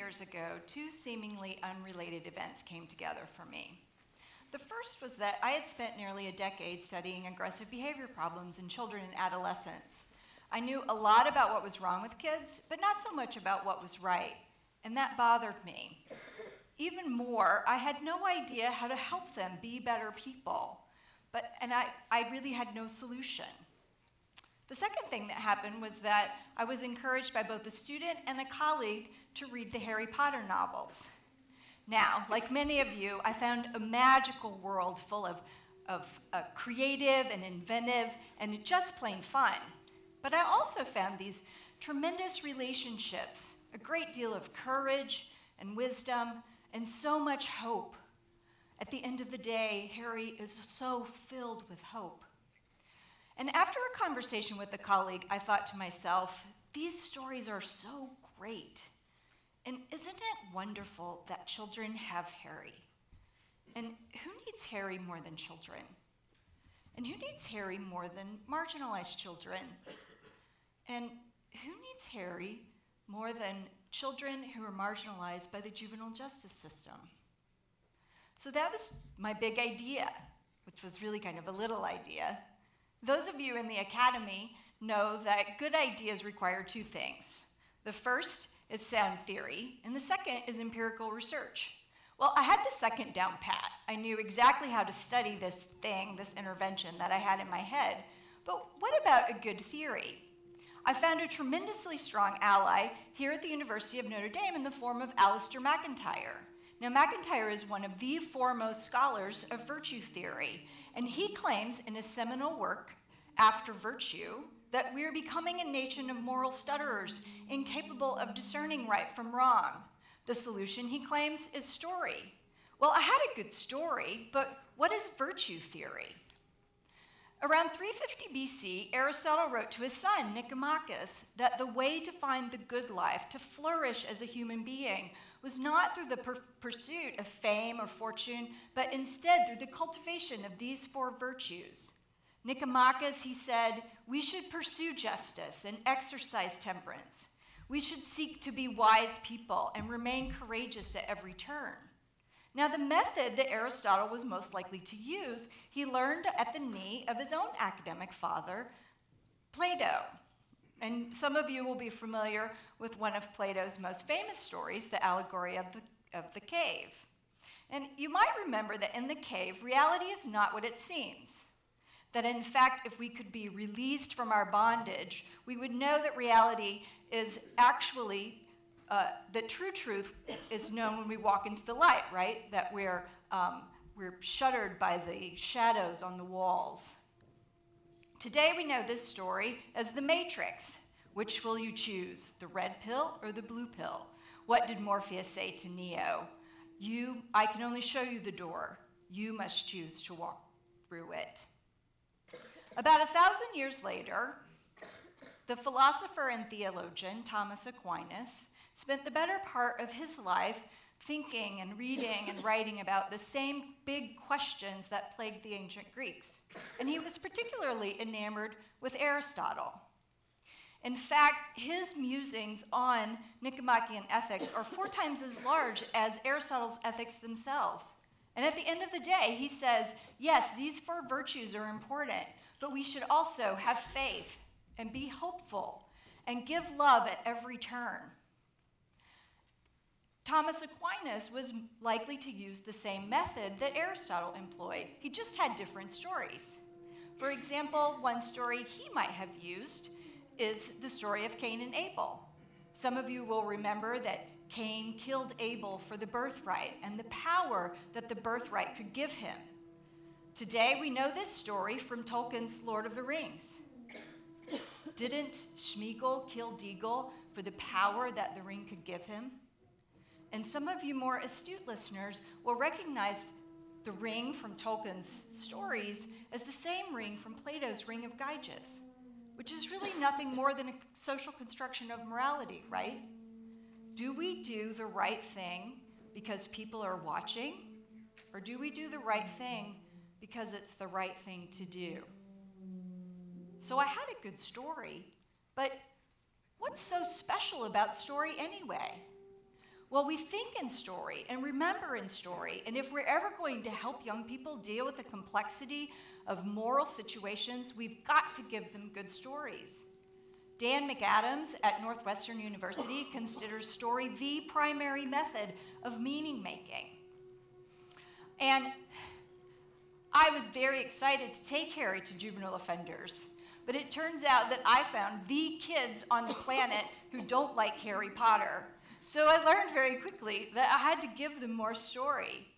years ago, two seemingly unrelated events came together for me. The first was that I had spent nearly a decade studying aggressive behavior problems in children and adolescents. I knew a lot about what was wrong with kids, but not so much about what was right, and that bothered me. Even more, I had no idea how to help them be better people, and I really had no solution. The second thing that happened was that I was encouraged by both a student and a colleague to read the Harry Potter novels. Now, like many of you, I found a magical world full of creative and inventive and just plain fun. But I also found these tremendous relationships, a great deal of courage and wisdom, and so much hope. At the end of the day, Harry is so filled with hope. And after a conversation with a colleague, I thought to myself, these stories are so great. And isn't it wonderful that children have Harry? And who needs Harry more than children? And who needs Harry more than marginalized children? And who needs Harry more than children who are marginalized by the juvenile justice system? So that was my big idea, which was really kind of a little idea. Those of you in the academy know that good ideas require two things. The first is sound theory, and the second is empirical research. Well, I had the second down pat. I knew exactly how to study this thing, this intervention that I had in my head. But what about a good theory? I found a tremendously strong ally here at the University of Notre Dame in the form of Alistair Mcintyre. Now, Mcintyre is one of the foremost scholars of virtue theory, and he claims in his seminal work, After Virtue, that we're becoming a nation of moral stutterers, incapable of discerning right from wrong. The solution, he claims, is story. Well, I had a good story, but what is virtue theory? Around 350 BC, Aristotle wrote to his son, Nicomachus, that the way to find the good life, to flourish as a human being, was not through the pursuit of fame or fortune, but instead through the cultivation of these four virtues. Nicomachus, he said, we should pursue justice and exercise temperance. We should seek to be wise people and remain courageous at every turn. Now, the method that Aristotle was most likely to use, he learned at the knee of his own academic father, Plato. And some of you will be familiar with one of Plato's most famous stories, the Allegory of the cave. And you might remember that in the cave, reality is not what it seems. That in fact, if we could be released from our bondage, we would know that reality is actually, that true truth is known when we walk into the light, right? That we're shuttered by the shadows on the walls. Today we know this story as the Matrix. Which will you choose, the red pill or the blue pill? What did Morpheus say to Neo? I can only show you the door. You must choose to walk through it. About 1,000 years later, the philosopher and theologian Thomas Aquinas spent the better part of his life thinking and reading and writing about the same big questions that plagued the ancient Greeks. And he was particularly enamored with Aristotle. In fact, his musings on Nicomachean ethics are 4 times as large as Aristotle's ethics themselves. And at the end of the day, he says, yes, these 4 virtues are important, but we should also have faith and be hopeful and give love at every turn. Thomas Aquinas was likely to use the same method that Aristotle employed. He just had different stories. For example, one story he might have used is the story of Cain and Abel. Some of you will remember that Cain killed Abel for the birthright and the power that the birthright could give him. Today we know this story from Tolkien's Lord of the Rings. Didn't Sméagol kill Déagol for the power that the ring could give him? And some of you more astute listeners will recognize the ring from Tolkien's stories as the same ring from Plato's Ring of Gyges, which is really nothing more than a social construction of morality, right? Do we do the right thing because people are watching? Or do we do the right thing because it's the right thing to do? So I had a good story, but what's so special about story anyway? Well, we think in story and remember in story, and if we're ever going to help young people deal with the complexity of moral situations, we've got to give them good stories. Dan McAdams at Northwestern University considers story the primary method of meaning making. And I was very excited to take Harry to juvenile offenders, but it turns out that I found the kids on the planet who don't like Harry Potter. So I learned very quickly that I had to give them more story.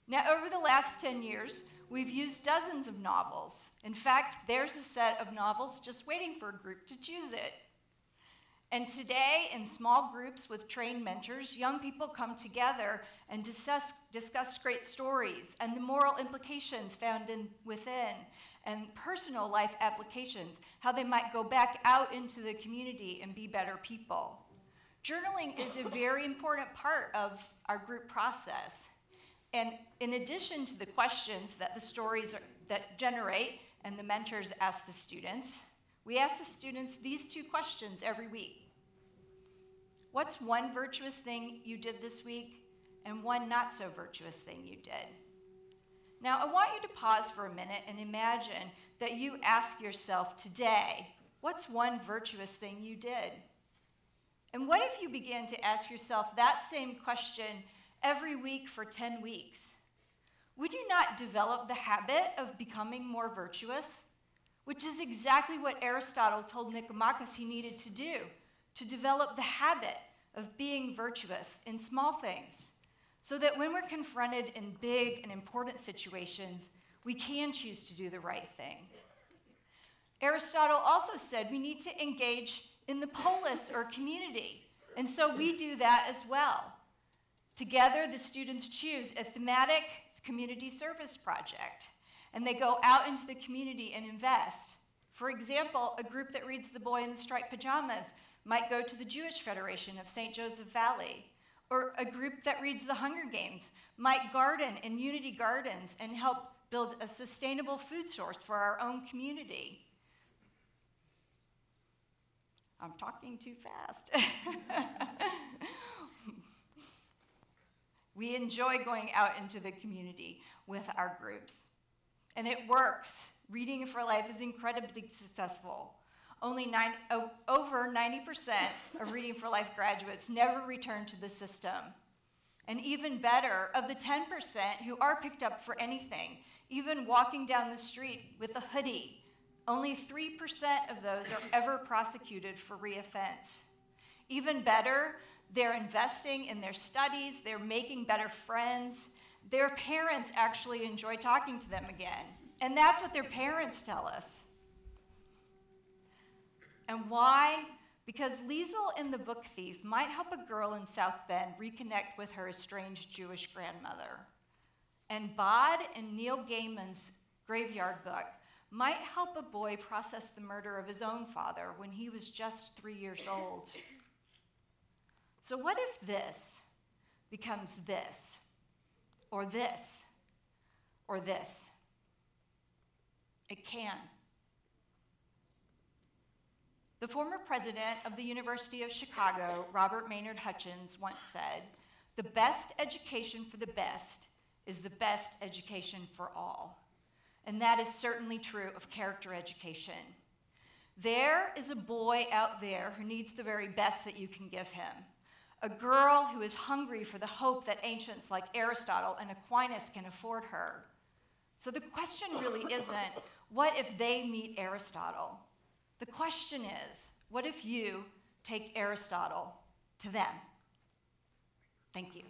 Now, over the last 10 years, we've used dozens of novels. In fact, there's a set of novels just waiting for a group to choose it. And today, in small groups with trained mentors, young people come together and discuss great stories and the moral implications found within, and personal life applications, how they might go back out into the community and be better people. Journaling is a very important part of our group process. And in addition to the questions that the stories that generate and the mentors ask the students, we ask the students these two questions every week. What's one virtuous thing you did this week, and one not so virtuous thing you did? Now, I want you to pause for a minute and imagine that you ask yourself today, what's one virtuous thing you did? And what if you began to ask yourself that same question every week for 10 weeks? Would you not develop the habit of becoming more virtuous? Which is exactly what Aristotle told Nicomachus he needed to do, to develop the habit of being virtuous in small things, so that when we're confronted in big and important situations, we can choose to do the right thing. Aristotle also said we need to engage in the polis or community, and so we do that as well. Together, the students choose a thematic community service project, and they go out into the community and invest. For example, a group that reads The Boy in the Striped Pajamas might go to the Jewish Federation of St. Joseph Valley, or a group that reads The Hunger Games might garden in Unity Gardens and help build a sustainable food source for our own community. I'm talking too fast. We enjoy going out into the community with our groups, and it works. Reading for Life is incredibly successful. Over 90% of Reading for Life graduates never return to the system. And even better, of the 10% who are picked up for anything, even walking down the street with a hoodie, only 3% of those are ever prosecuted for reoffense. Even better, they're investing in their studies, they're making better friends. Their parents actually enjoy talking to them again. And that's what their parents tell us. And why? Because Liesl in The Book Thief might help a girl in South Bend reconnect with her estranged Jewish grandmother. And Bod in Neil Gaiman's Graveyard Book might help a boy process the murder of his own father when he was just 3 years old. So what if this becomes this, or this, or this? It can. The former president of the University of Chicago, Robert Maynard Hutchins, once said, "The best education for the best is the best education for all." And that is certainly true of character education. There is a boy out there who needs the very best that you can give him. A girl who is hungry for the hope that ancients like Aristotle and Aquinas can afford her. So the question really isn't, what if they meet Aristotle? The question is, what if you take Aristotle to them? Thank you.